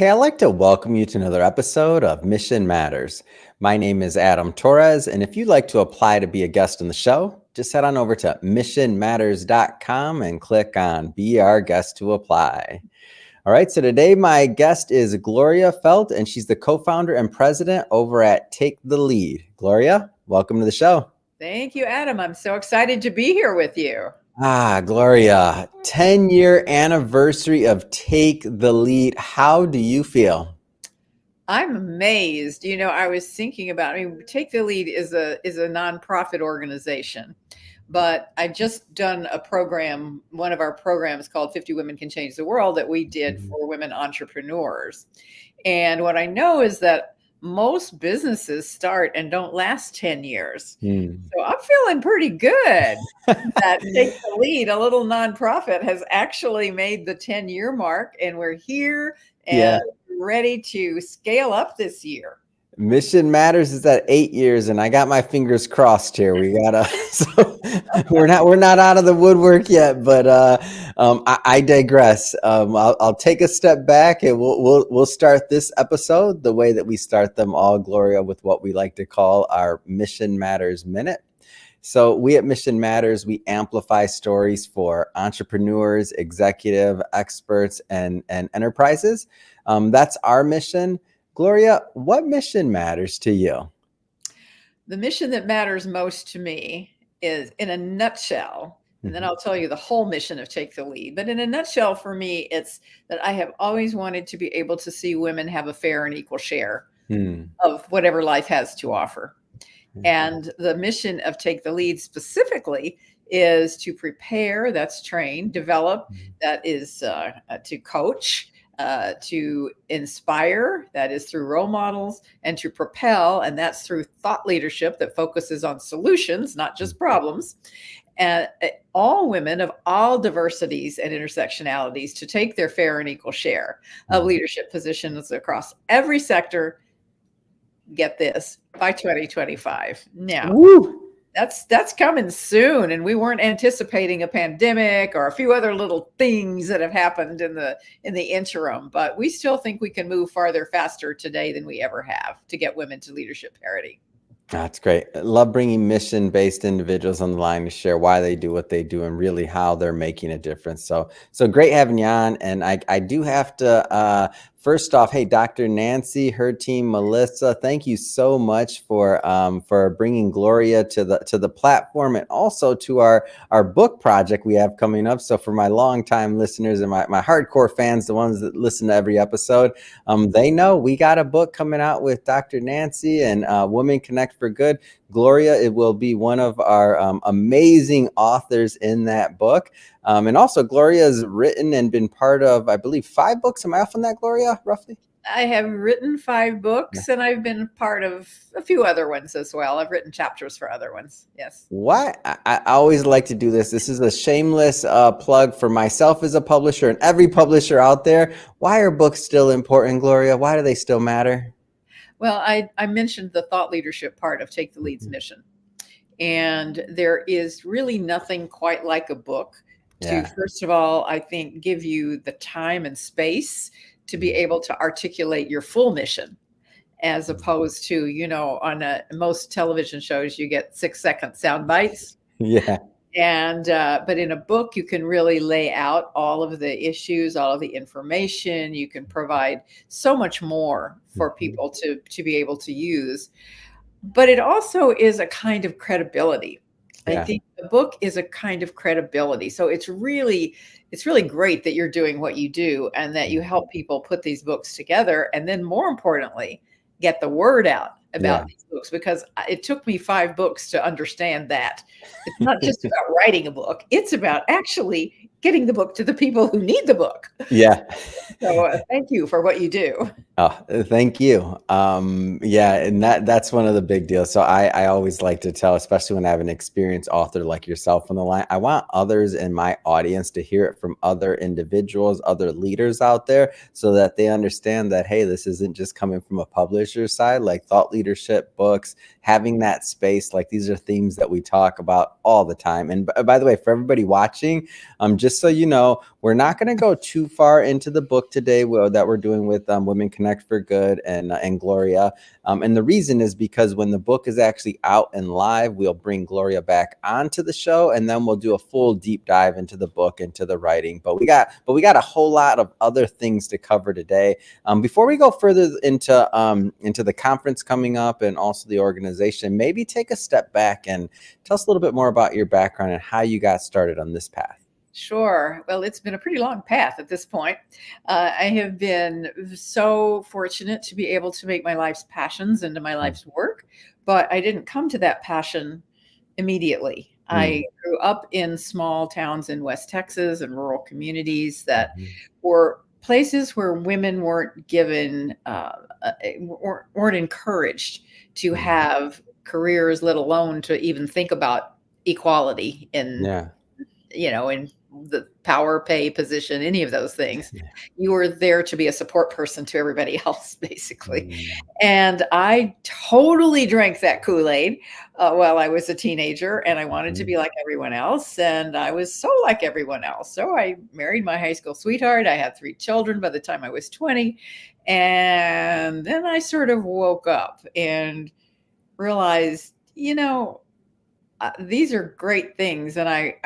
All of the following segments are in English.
Hey, I'd like to welcome you to another episode of Mission Matters. My name is Adam Torres, and if you'd like to apply to be a guest on the show, just head on over to missionmatters.com and click on Be Our Guest to apply. All right, so today my guest is Gloria Feldt, and she's the co-founder and president over at Take the Lead. Gloria, welcome to the show. Thank you, Adam. I'm so excited to be here with you. Gloria, 10-year anniversary of Take the Lead. How do you feel? I'm amazed. I was thinking about, Take the Lead is a nonprofit organization, but I just done a program, one of our programs called 50 Women Can Change the World that we did for women entrepreneurs. And what I know is that most businesses start and don't last 10 years. So I'm feeling pretty good that Take the Lead, a little nonprofit, has actually made the 10-year mark, and we're here and ready to scale up this year. Mission Matters is at 8 years, and I got my fingers crossed here. We gotta, so we're not out of the woodwork yet, but I digress. I'll take a step back, and we'll start this episode the way that we start them all, Gloria, with what we like to call our Mission Matters Minute. So we at Mission Matters, we amplify stories for entrepreneurs, executive experts, and enterprises. That's our mission. Gloria, what mission matters to you? The mission that matters most to me is, in a nutshell, and then I'll tell you the whole mission of Take the Lead. But in a nutshell, for me, it's that I have always wanted to be able to see women have a fair and equal share of whatever life has to offer. And the mission of Take the Lead specifically is to prepare, that's train, develop, that is to coach, to inspire, that is through role models, and to propel, and that's through thought leadership that focuses on solutions, not just problems. And all women of all diversities and intersectionalities to take their fair and equal share of leadership positions across every sector. Get this, by 2025. Now, that's coming soon, and we weren't anticipating a pandemic or a few other little things that have happened in the interim, but we still think we can move farther, faster today than we ever have to get women to leadership parity. That's great. I love bringing mission-based individuals on the line to share why they do what they do and really how they're making a difference. So great having you on. And I do have to, first off, hey, Dr. Nancy, her team, Melissa, thank you so much for bringing Gloria to the platform, and also to our book project we have coming up. So for my longtime listeners and my hardcore fans, the ones that listen to every episode, they know we got a book coming out with Dr. Nancy and Women Connect for Good. Gloria, it will be one of our amazing authors in that book. And also Gloria has written and been part of, I believe, 5 books. Am I off on that, Gloria, roughly? I have written 5 books, and I've been part of a few other ones as well. I've written chapters for other ones. Yes. Why? I always like to do this. This is a shameless plug for myself as a publisher and every publisher out there. Why are books still important, Gloria? Why do they still matter? Well, I mentioned the thought leadership part of Take the Lead's mission. And there is really nothing quite like a book to, first of all, I think, give you the time and space to be able to articulate your full mission, as opposed to, on most television shows, you get 6-second sound bites. And but in a book, you can really lay out all of the issues, all of the information. You can provide so much more for people to be able to use. But it also is a kind of credibility. I think the book is a kind of credibility. So it's really great that you're doing what you do, and that you help people put these books together, and then more importantly, get the word out about these books, because it took me 5 books to understand that it's not just about writing a book, it's about actually getting the book to the people who need the book. So thank you for what you do. Oh, thank you. And that's one of the big deals. So I always like to tell, especially when I have an experienced author like yourself on the line, I want others in my audience to hear it from other individuals, other leaders out there, so that they understand that, hey, this isn't just coming from a publisher's side. Like thought leadership books, having that space, like these are themes that we talk about all the time. And by the way, for everybody watching, just just so you know, we're not going to go too far into the book today that we're doing with Women Connect for Good and Gloria. And the reason is because when the book is actually out and live, we'll bring Gloria back onto the show, and then we'll do a full deep dive into the book, into the writing. But we got a whole lot of other things to cover today. Before we go further into the conference coming up and also the organization, maybe take a step back and tell us a little bit more about your background and how you got started on this path. Sure. Well, it's been a pretty long path at this point. I have been so fortunate to be able to make my life's passions into my life's work, but I didn't come to that passion immediately. I grew up in small towns in West Texas and rural communities that were places where women weren't given, weren't encouraged to have careers, let alone to even think about equality in, in the power, pay, position, any of those things. You were there to be a support person to everybody else, basically. And I totally drank that Kool-Aid while I was a teenager, and I wanted to be like everyone else. And I was so like everyone else. So I married my high school sweetheart. I had 3 children by the time I was 20. And then I sort of woke up and realized, these are great things, and I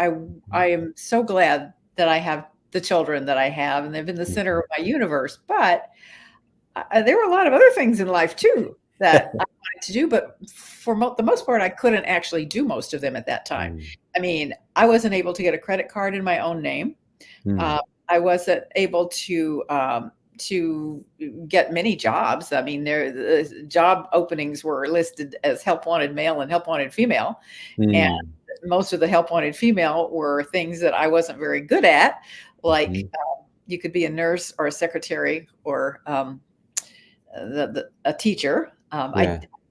am so glad that I have the children that I have, and they've been the center of my universe. But there were a lot of other things in life too that I wanted to do, but for the most part, I couldn't actually do most of them at that time. I mean, I wasn't able to get a credit card in my own name. I wasn't able to get many jobs. I mean, the job openings were listed as help wanted male and help wanted female. And most of the help wanted female were things that I wasn't very good at. Like you could be a nurse or a secretary or a teacher.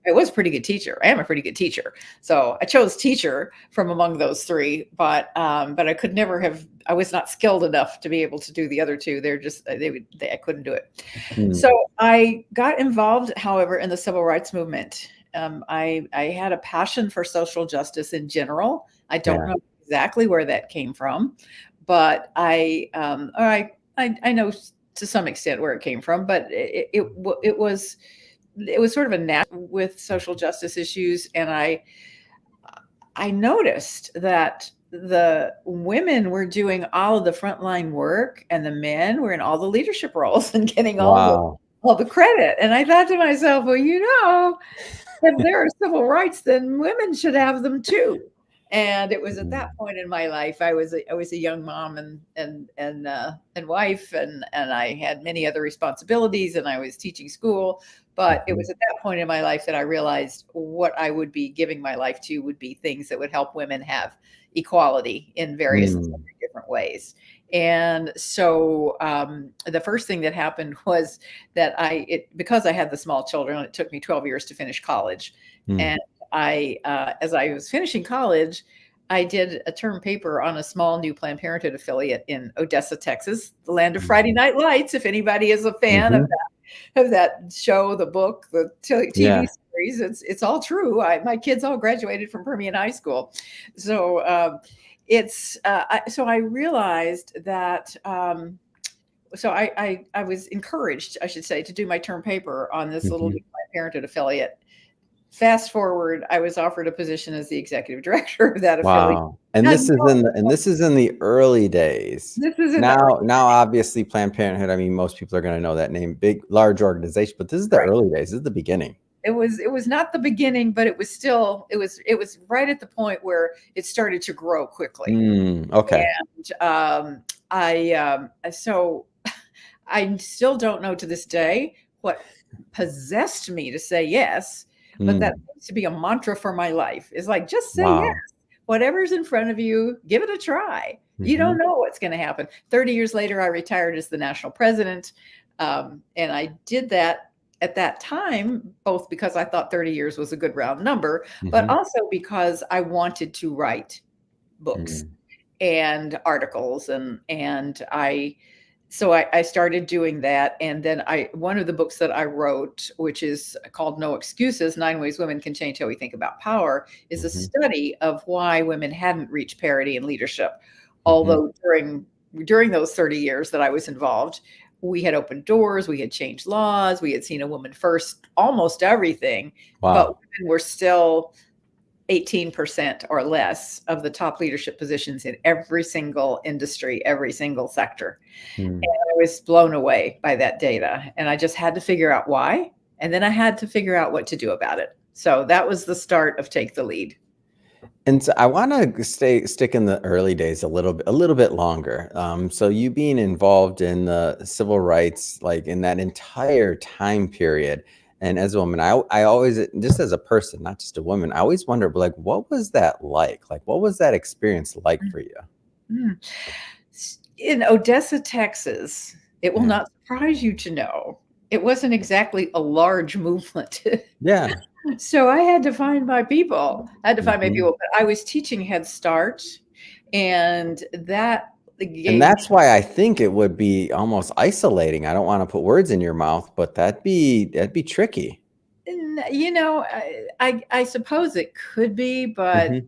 I was a pretty good teacher. I am a pretty good teacher. So I chose teacher from among those 3, but I could never have, I was not skilled enough to be able to do the other 2. I couldn't do it. So I got involved, however, in the civil rights movement. I had a passion for social justice in general. I don't know exactly where that came from, but I know to some extent where it came from, but it was sort of a natural with social justice issues. And I noticed that the women were doing all of the frontline work and the men were in all the leadership roles and getting all the credit. And I thought to myself, well, if there are civil rights, then women should have them too. And it was at that point in my life, I was a young mom and wife, and I had many other responsibilities, and I was teaching school. But it was at that point in my life that I realized what I would be giving my life to would be things that would help women have equality in various different ways. And so the first thing that happened was that because I had the small children, it took me 12 years to finish college. And as I was finishing college, I did a term paper on a small new Planned Parenthood affiliate in Odessa, Texas, the land of Friday Night Lights. If anybody is a fan of that show, the book, the TV series, it's all true. My kids all graduated from Permian High School. So so I realized that, so I was encouraged, I should say, to do my term paper on this little new Planned Parenthood affiliate. Fast forward, I was offered a position as the executive director of that affiliate. Wow. And this is in the early days. This is now obviously Planned Parenthood, I mean, most people are going to know that name, big, large organization, but this is the early days. This is the beginning. It was not the beginning, but it was still, it was right at the point where it started to grow quickly. Okay. And so I still don't know to this day what possessed me to say yes. But that needs to be a mantra for my life. It's like, just say yes. Whatever's in front of you, give it a try. You don't know what's going to happen. 30 years later, I retired as the national president. And I did that at that time, both because I thought 30 years was a good round number, but also because I wanted to write books and articles. So I started doing that. And then one of the books that I wrote, which is called No Excuses, 9 Ways Women Can Change How We Think About Power, is a study of why women hadn't reached parity in leadership, Mhm. Although during those 30 years that I was involved, we had opened doors, we had changed laws, we had seen a woman first, almost everything, but Wow. women were still 18% or less of the top leadership positions in every single industry, every single sector. Mm. And I was blown away by that data. And I just had to figure out why. And then I had to figure out what to do about it. So that was the start of Take the Lead. And so I want to stick in the early days a little bit longer. So you being involved in the civil rights, like in that entire time period, and as a woman, I always, just as a person, not just a woman, I always wonder, like, what was that like? Like, what was that experience like for you? Mm. In Odessa, Texas, it will Yeah. not surprise you to know it wasn't exactly a large movement. Yeah. So I had to find my people. I had to find my Hmm. people, but I was teaching Head Start, and that And gave me, that's why I think it would be almost isolating. I don't want to put words in your mouth, but that'd be tricky. I suppose it could be, Hmm.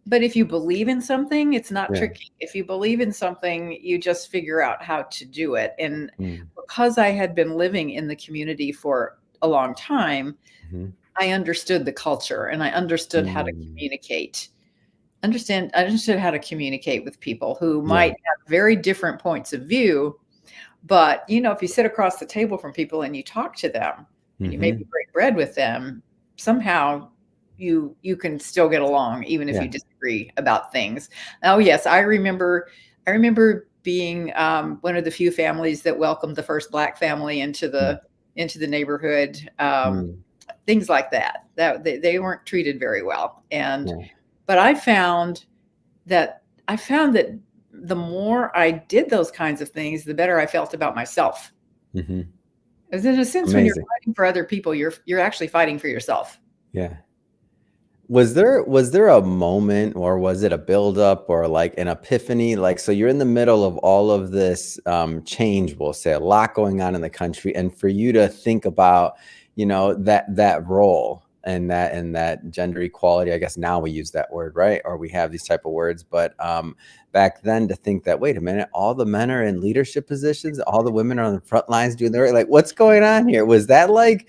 but if you believe in something, it's not Yeah. tricky. If you believe in something, you just figure out how to do it. And Mm. because I had been living in the community for a long time, Mhm. I understood the culture and I understood how to Mm. communicate. I understood how to communicate with people who Yeah. might have very different points of view. But if you sit across the table from people and you talk to them and you maybe Mhm. break bread with them, somehow you can still get along even if Yeah. you disagree about things. Oh yes, I remember being one of the few families that welcomed the first Black family Mm. into the neighborhood. Mm. Things like that. That they weren't treated very well, and Yeah. but I found that the more I did those kinds of things, the better I felt about myself. Mhm. Because in a sense, when you're Amazing. fighting for other people, you're actually fighting for yourself. Yeah. Was there a moment, or was it a buildup, or like an epiphany? Like, so you're in the middle of all of this change, we'll say, a lot going on in the country, and for you to think about, that role and that gender equality. I guess now we use that word, right? Or we have these type of words, but back then, to think that, wait a minute, all the men are in leadership positions, all the women are on the front lines doing their, like, what's going on here? Was that like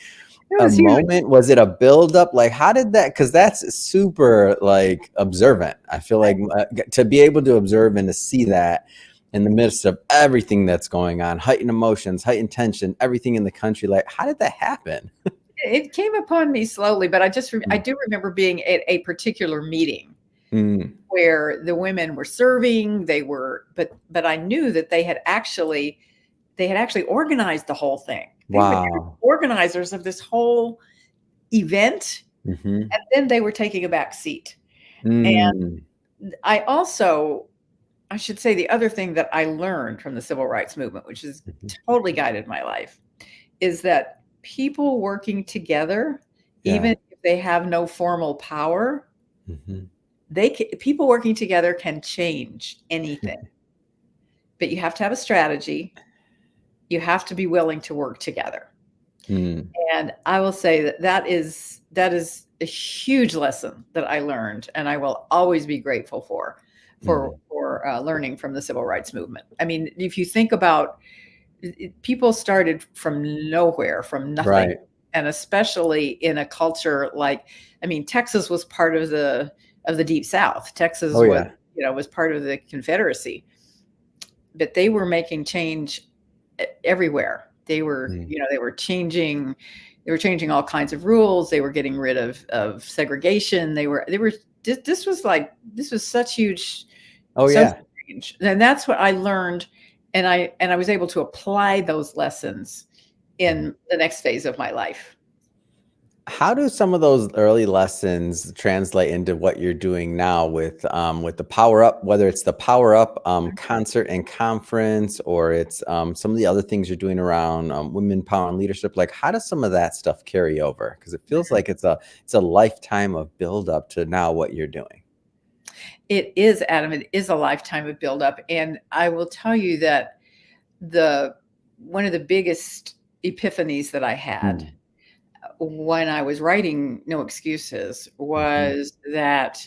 It a was huge. moment? Was it a buildup? Like, how did that? Because that's super, like, observant. I feel like to be able to observe and to see that in the midst of everything that's going on, heightened emotions, heightened tension, everything in the country. Like, how did that happen? It came upon me slowly, but I Mm. do remember being at a particular meeting Mm. where the women were serving. But I knew that they had actually organized the whole thing. They were Wow. organizers of this whole event, Hmm. and then they were taking a back seat. Mm. And I should say, the other thing that I learned from the civil rights movement, which has Hmm. totally guided my life, is that people working together, Yeah. even if they have no formal power, Hmm. people working together can change anything. But you have to have a strategy. You have to be willing to work together. Mm. And I will say that is a huge lesson that I learned, and I will always be grateful Mm. learning from the civil rights movement. I mean, if you think about people started from nowhere, from nothing, Right. and especially in a culture like, I mean, Texas was part of the Deep South. Texas Oh was yeah. was part of the Confederacy, but they were making change everywhere. They were, Mm. they were changing all kinds of rules. They were getting rid of segregation. They were this was such huge Oh social yeah. change. And that's what I learned, and I was able to apply those lessons in the next phase of my life. How do some of those early lessons translate into what you're doing now with the Power Up, whether it's the Power Up concert and conference, or it's some of the other things you're doing around women power and leadership? Like, how does some of that stuff carry over? Because it feels like it's a lifetime of build up to now what you're doing. It is, Adam. It is a lifetime of buildup, and I will tell you that the one of the biggest epiphanies that I had Mm. when I was writing No Excuses Mhm. was that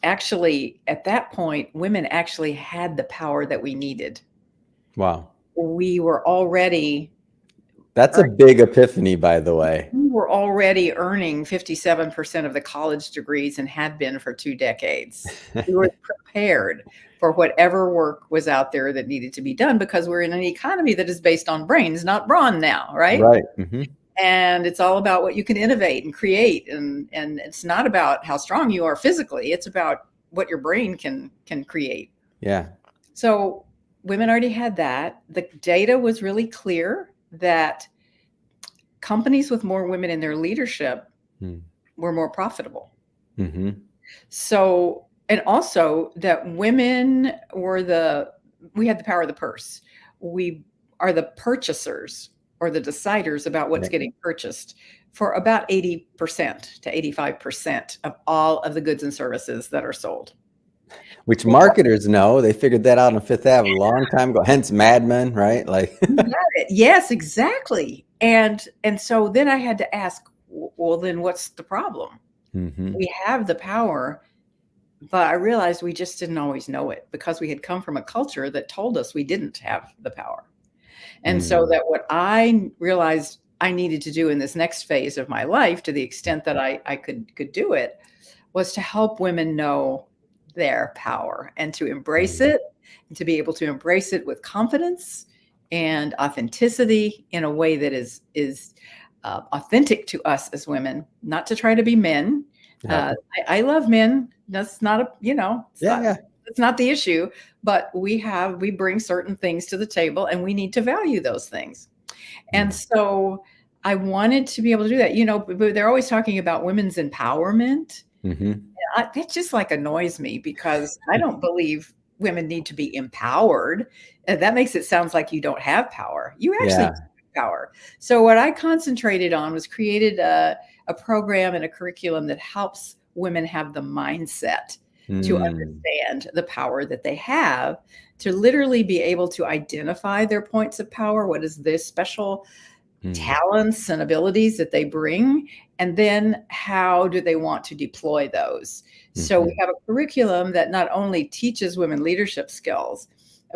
actually, at that point, women actually had the power that we needed. Wow. We were already That's a big epiphany, by the way. we were already earning 57% of the college degrees and had been for 2 decades. We were prepared for whatever work was out there that needed to be done because we're in an economy that is based on brains, not brawn now, right? Right. Mm-hmm. And it's all about what you can innovate and create, and it's not about how strong you are physically. It's about what your brain can create. Yeah. So women already had that. The data was really clear that companies with more women in their leadership were more profitable. Mm-hmm. So, and also that women were we had the power of the purse. We are the purchasers or the deciders about what's getting purchased for about 80% to 85% of all of the goods and services that are sold. Which marketers know. They figured that out on Fifth Ave a long time ago. Hence Mad Men, right? Like, You got it. Yes, exactly. And so then I had to ask, well, then what's the problem? mm-hmm. We have the power, but I realized we just didn't always know it because we had come from a culture that told us we didn't have the power. And so that what I realized I needed to do in this next phase of my life, to the extent that I could do it, was to help women know their power and to embrace it, and to be able to embrace it with confidence and authenticity in a way that is authentic to us as women, not to try to be men. I love men. That's not a, it's not the issue, but we bring certain things to the table and we need to value those things. And so I wanted to be able to do that. But they're always talking about women's empowerment. That just like annoys me because I don't believe women need to be empowered. That makes it sound like you don't have power. You actually have power. So what I concentrated on was created a program and a curriculum that helps women have the mindset to understand the power that they have, to literally be able to identify their points of power, what is their special talents and abilities that they bring, and then how do they want to deploy those. So we have a curriculum that not only teaches women leadership skills,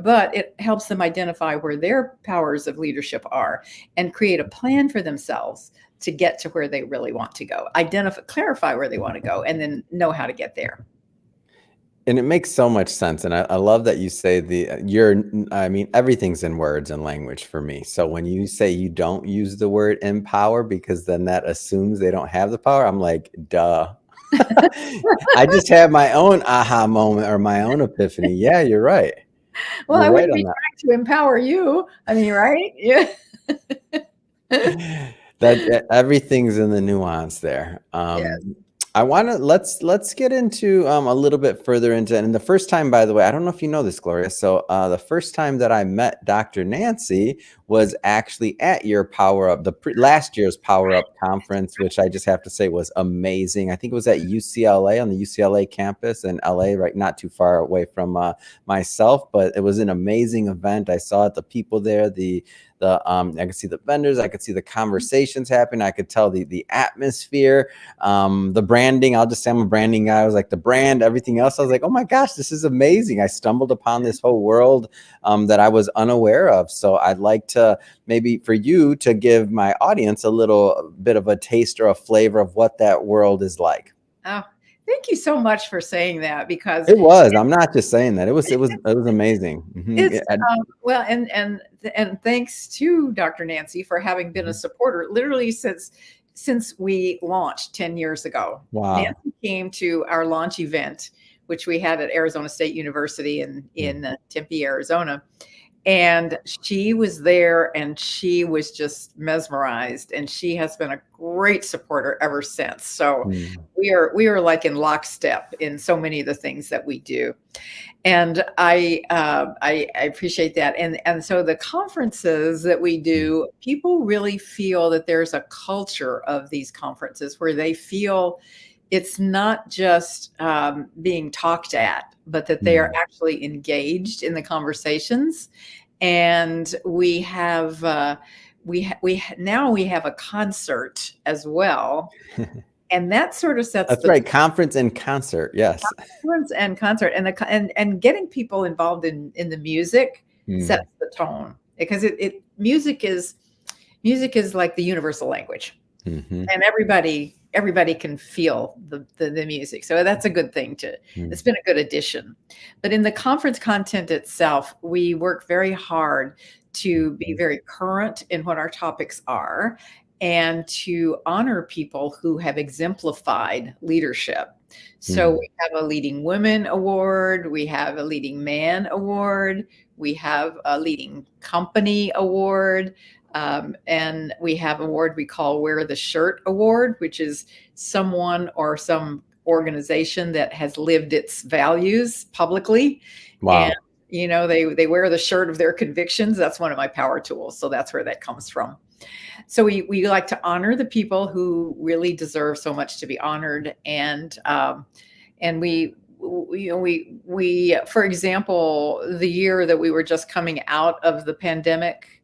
but it helps them identify where their powers of leadership are and create a plan for themselves to get to where they really want to go, clarify where they want to go, and then know how to get there. And it makes so much sense. And I love that you say everything's in words and language for me. So when you say you don't use the word empower, because then that assumes they don't have the power, I'm like, duh. I just had my own aha moment or my own epiphany. Yeah, you're right. Well, I wouldn't be trying to empower you. I mean, right? Yeah. That everything's in the nuance there. Yes. I want to let's get into a little bit further into, and the first time, by the way, I don't know if you know this, Gloria. So the first time that I met Dr. Nancy was actually at your Power Up, last year's Power Up conference, which I just have to say was amazing. I think it was at UCLA, on the UCLA campus in LA, right, not too far away from myself, but it was an amazing event. I saw it, the people there, I could see the vendors, I could see the conversations happening, I could tell the atmosphere, the branding. I'll just say I'm a branding guy. I was like, the brand, everything else. I was like, oh my gosh, this is amazing. I stumbled upon this whole world that I was unaware of. So I'd like to maybe for you to give my audience a little bit of a taste or a flavor of what that world is like. Oh, thank you so much for saying that, because it was. I'm not just saying that. It was amazing. Well, and thanks to Dr. Nancy for having been a supporter literally since we launched 10 years ago. Wow. Nancy came to our launch event, which we had at Arizona State University in Tempe, Arizona. And she was there and she was just mesmerized, and she has been a great supporter ever since. So we are like in lockstep in so many of the things that we do. And I appreciate that. And so the conferences that we do, people really feel that there's a culture of these conferences where they feel it's not just being talked at, but that they are actually engaged in the conversations. And we have now we have a concert as well. And that sort of sets That's the right. Conference and concert. Yes. conference and concert, and getting people involved in the music Mm, sets the tone, because music is like the universal language, mhm, and everybody can feel the music. So that's a good thing to mm, it's been a good addition. But in the conference content itself, we work very hard to be mhm, very current in what our topics are and to honor people who have exemplified leadership. So mm, we have a leading women award, we have a leading man award, we have a leading company award, and we have an award we call Wear the Shirt Award, which is someone or some organization that has lived its values publicly. And, wow. they wear the shirt of their convictions. That's one of my power tools. So that's where that comes from. So we like to honor the people who really deserve so much to be honored. And we for example, the year that we were just coming out of the pandemic,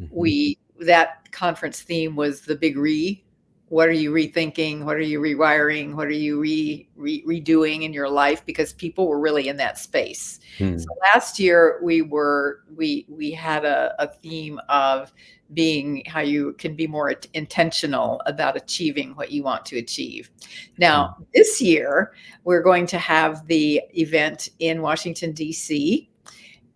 Mhm, we that conference theme was the big re. What are you rethinking? What are you rewiring? What are you redoing in your life? Because people were really in that space. So mm, last year we had a theme of being how you can be more intentional about achieving what you want to achieve. mm. Now, this year we're going to have the event in Washington D.C.,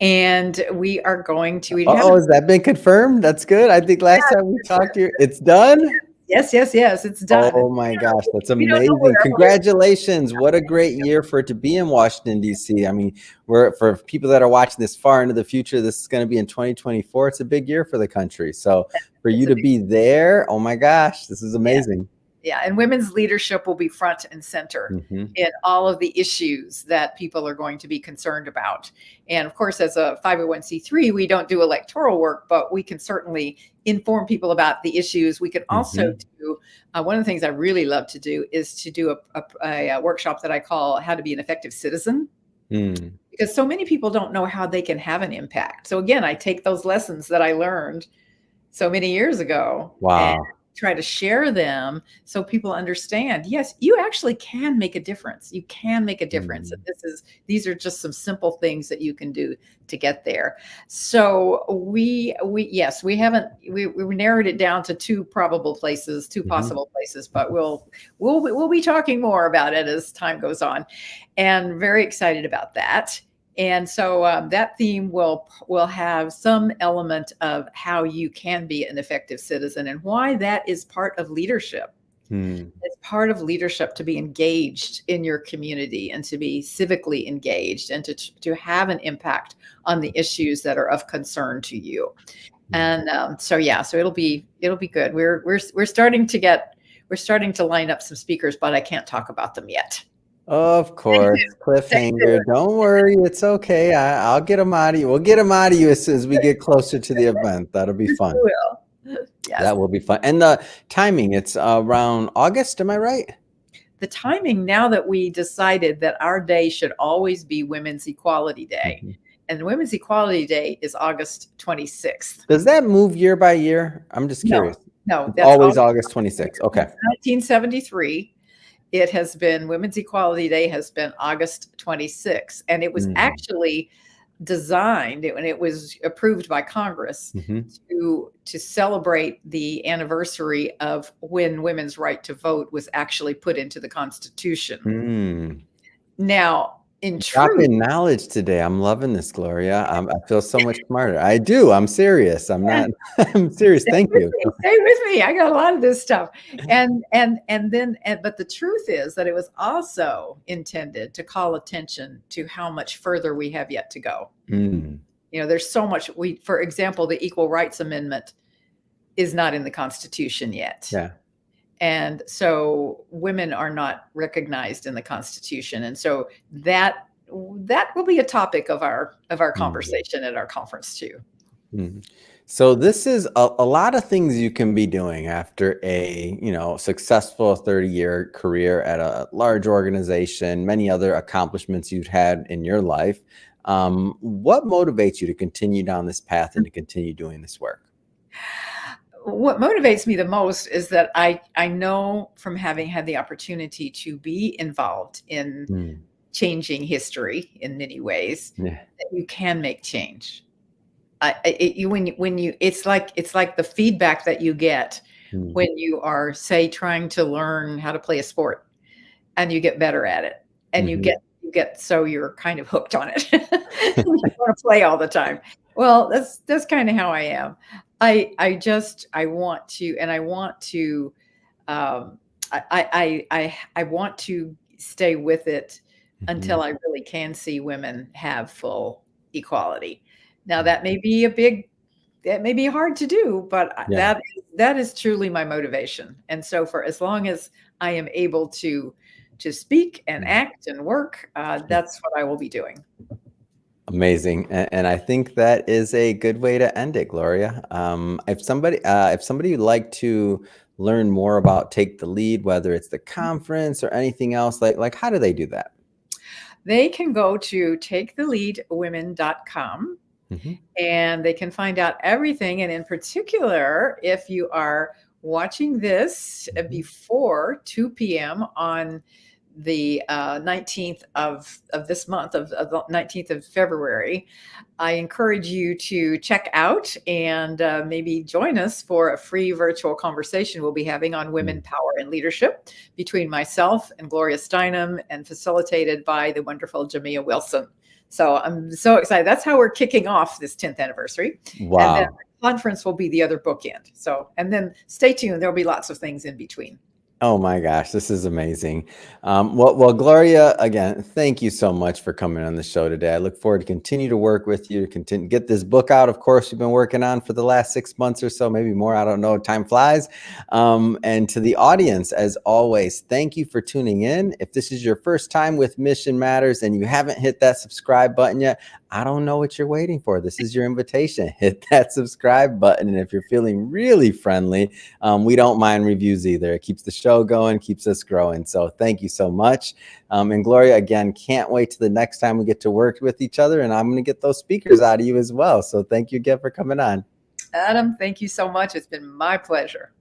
and we have Oh, has that been confirmed? That's good. I think last time we talked here, it's done. yes, it's done. Oh my gosh, that's We don't know amazing. where, but Congratulations. What a great year for it to be in Washington, D.C. I mean, for people that are watching this far into the future, this is going to be in 2024. It's a big year for the country. So for it's you a to big, be there, oh my gosh, this is yeah. amazing. Yeah, and women's leadership will be front and center Hmm. in all of the issues that people are going to be concerned about. And of course, as a 501c3, we don't do electoral work, but we can certainly inform people about the issues. We can also Hmm. do one of the things I really love to do is to do a workshop that I call How to Be an Effective Citizen, Mm. because so many people don't know how they can have an impact. So again, I take those lessons that I learned so many years ago and Wow. try to share them so people understand, yes, you actually can make a difference. You can make a difference. And Mm. these are just some simple things that you can do to get there. So we haven't we narrowed it down to two probable places, two Hmm. possible places, but we'll be talking more about it as time goes on, and very excited about that. And so that theme will have some element of how you can be an effective citizen and why that is part of leadership. Mm. It's part of leadership to be engaged in your community and to be civically engaged and to have an impact on the issues that are of concern to you. Mm. And so it'll be good. We're starting to line up some speakers, but I can't talk about them yet. Of Stay course, tuned. Stay cliffhanger. tuned. Don't worry, it's okay. I'll get them out of you. We'll get them out of you as soon as we get closer to the event. That'll be We fun. will. Yes. That will be fun. And the timing, it's around August, am I right? The timing, now that we decided that our day should always be Women's Equality Day, Mhm. and Women's Equality Day is August 26th. Does that move year by year? I'm just No, curious. no, It's that's always August August 26th. Okay. 1973. It has been Women's Equality Day has been August 26th, and it was Mm. actually designed when it was approved by Congress Mhm. to celebrate the anniversary of when women's right to vote was actually put into the Constitution. Mm. Now, in truth, Dropping knowledge today. I'm loving this, Gloria. I feel so much smarter. I do. I'm serious. I'm not. I'm serious. Thank you. stay with me. I got a lot of this stuff. But the truth is that it was also intended to call attention to how much further we have yet to go. Mm. There's so much for example, the Equal Rights Amendment is not in the Constitution yet. Yeah. And so women are not recognized in the Constitution. And so that will be a topic of our Mm. conversation at our conference too. Mm. So this is a lot of things you can be doing after a successful 30-year career at a large organization, many other accomplishments you've had in your life. What motivates you to continue down this path and to continue doing this work? What motivates me the most is that I know from having had the opportunity to be involved in Mm. changing history in many ways, Yeah. that you can make change. When you it's like the feedback that you get Mm. when you are, say, trying to learn how to play a sport and you get better at it and Mhm. you get so you're kind of hooked on it. You want to play all the time. Well, that's kind of how I am. I want to, and I want to um, I want to stay with it Mhm. until I really can see women have full equality. Now Mm. that may be hard to do, but Yeah. that is truly my motivation. And so for as long as I am able to speak and Mm. act and work, Yeah. that's what I will be doing. Amazing, and I think that is a good way to end it, Gloria. If somebody would like to learn more about Take the Lead, whether it's the conference or anything else, like how do they do that? They can go to taketheleadwomen.com Mhm. and they can find out everything. And in particular, if you are watching this Mhm. before 2 p.m. on the 19th of this month, of the 19th of February, I encourage you to check out and maybe join us for a free virtual conversation we'll be having on women, Mm. power, and leadership between myself and Gloria Steinem and facilitated by the wonderful Jamia Wilson. So I'm so excited. That's how we're kicking off this 10th anniversary. And then Wow. the conference will be the other bookend. So, and then stay tuned. There'll be lots of things in between. Oh my gosh, this is amazing. Well, Gloria, again, thank you so much for coming on the show today. I look forward to continue to work with you, continue get this book out. Of course, you've been working on for the last 6 months or so, maybe more. I don't know. Time flies. And to the audience, as always, thank you for tuning in. If this is your first time with Mission Matters and you haven't hit that subscribe button yet, I don't know what you're waiting for. This is your invitation. Hit that subscribe button. And if you're feeling really friendly, we don't mind reviews either. It keeps the show going, keeps us growing. So thank you so much. And Gloria, again, can't wait to the next time we get to work with each other. And I'm going to get those speakers out of you as well. So thank you again for coming on. Adam, thank you so much. It's been my pleasure.